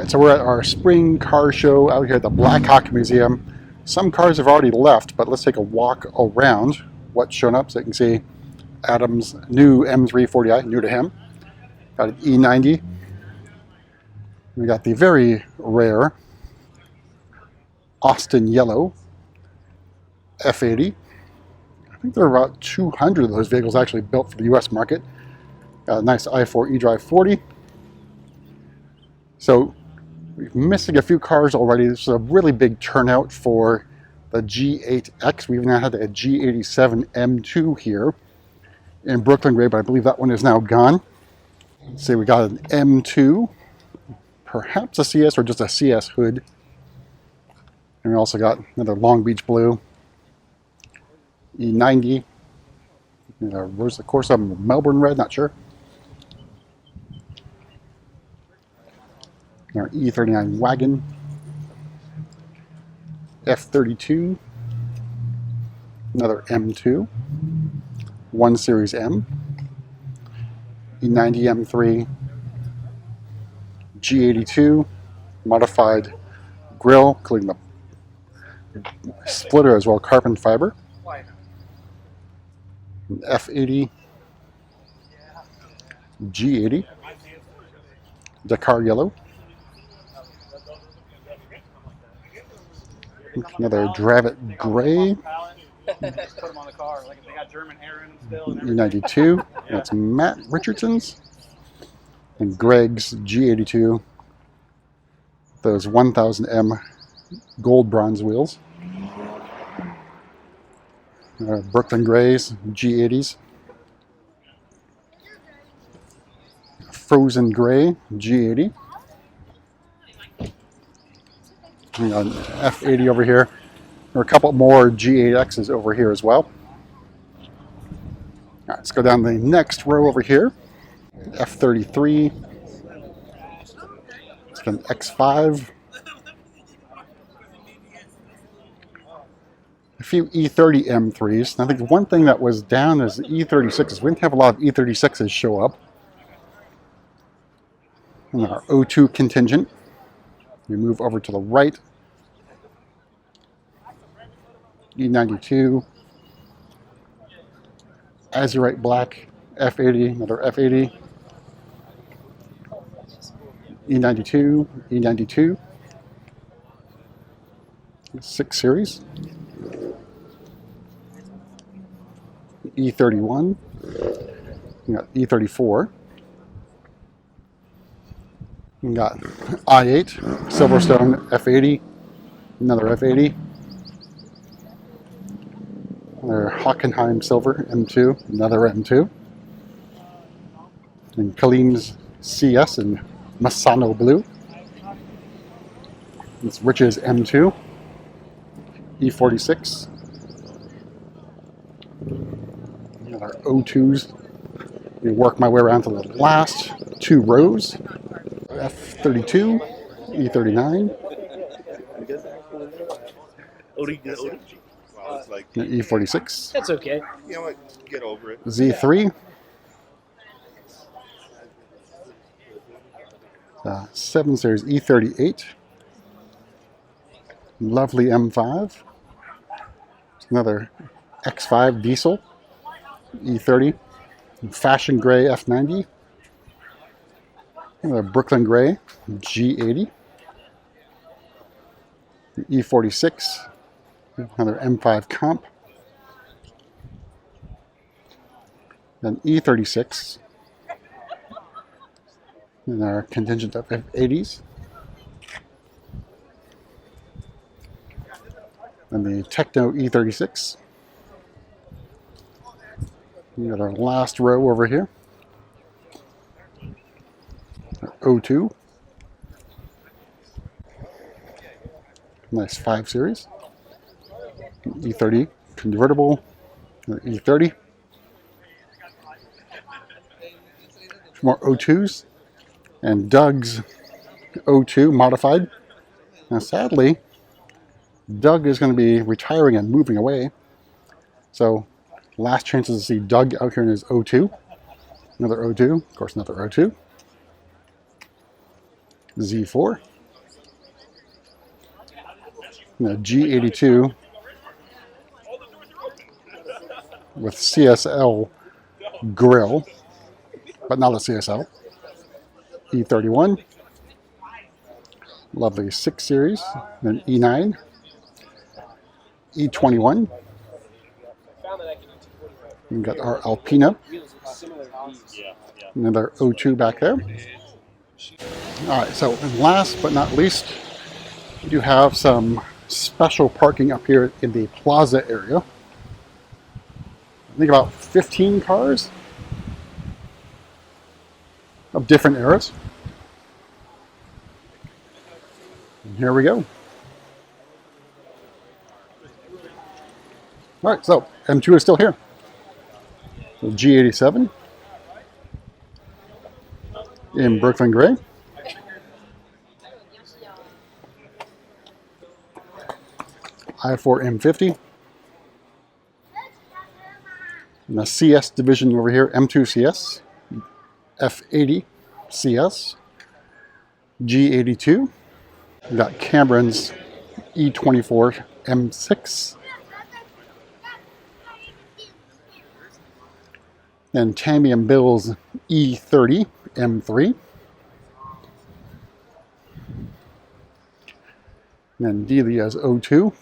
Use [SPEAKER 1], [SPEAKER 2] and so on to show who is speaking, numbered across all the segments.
[SPEAKER 1] So we're at our spring car show out here at the Blackhawk Museum. Some cars have already left, but let's take a walk around what's shown up so you can see Adam's new M340i, new to him. Got an E90. We got the very rare Austin Yellow F80. I think there are about 200 of those vehicles actually built for the US market. Got a nice i4 eDrive 40. So we're missing a few cars already. This is a really big turnout for the G8X. We even had a G87 M2 here in Brooklyn Gray, but I believe that one is now gone. Let's see, we got an M2, perhaps a CS or just a CS hood. And we also got another Long Beach Blue E90. Where's the Corsa? Melbourne Red, not sure. Our E39 wagon, F32, another M2, 1 Series M, E90 M3, G82, modified grille, including the splitter as well, carbon fiber, F80, G80, Dakar Yellow, another Dravit Gray, E92, that's Matt Richardson's, and Greg's G82, those 1000M gold bronze wheels, Brooklyn Grays, G80s, Frozen Gray, G80, we got an F80 over here. There are a couple more G8Xs over here as well. All right, let's go down the next row over here. F33. It's an X5. A few E30 M3s. And I think one thing that was down is the E36s. We didn't have a lot of E36s show up. And our O2 contingent. We move over to the right. E92. Azurite Black. F80. Another F80. E92. E92. 6 Series. E31. We got E34. We got I8, Silverstone F80, another F80, another Hockenheim Silver M2, another M2, and Kalim's CS in Masano Blue. It's Rich's M2, E46, another O2s. Let me work my way around to the last 2 rows. F32, E39, E46.
[SPEAKER 2] That's okay.
[SPEAKER 3] You know what? Get over it.
[SPEAKER 1] Z3, 7 Series E38, lovely M5, another X5 diesel, E30, fashion gray F90. Another Brooklyn Gray G80, E46, another M5 comp, An E36. And our contingent of 80s. And the Techno E36. We got our last row over here. Our O2. Nice 5 Series. E30 convertible. E30. More O2s. And Doug's O2 modified. Now sadly, Doug is going to be retiring and moving away. So last chances to see Doug out here in his O2. Another O2, of course another O2. Z4. And a G82 with CSL grill, but not a CSL. E31. Lovely 6 Series. Then E9. E21. We've got our Alpina. Another O2 back there. Alright, so last but not least, we do have some special parking up here in the plaza area. I think about 15 cars of different eras. And here we go. Alright, so M2 is still here. So G87 in Brooklyn Gray. I4 M50. And the CS division over here, M2 CS, F80 CS, G82. We've got Cameron's E24 M6. And Tammy and Bill's E30 M3. And then Delia's O2.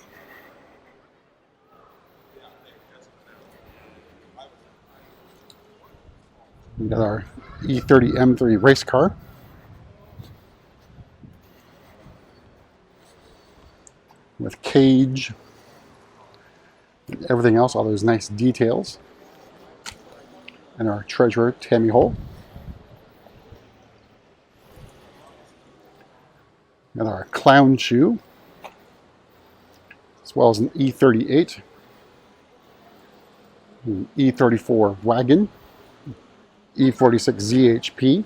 [SPEAKER 1] We got our E30 M3 race car. With cage and everything else, all those nice details. And our treasurer, Tammy Hole. And our clown shoe, as well as an E38, an E34 wagon, E46 ZHP,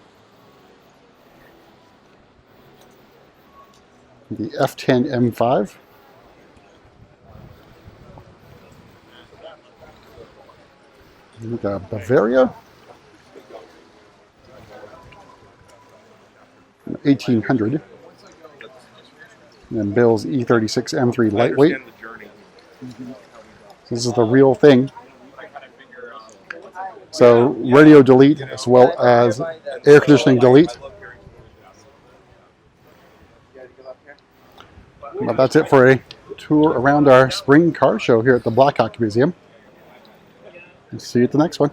[SPEAKER 1] the F10 M5, we've got Bavaria, 1800, and then Bill's E36 M3 lightweight. This is the real thing. So radio delete as well as air conditioning delete. Well, that's it for a tour around our spring car show here at the Blackhawk Museum. And see you at the next one.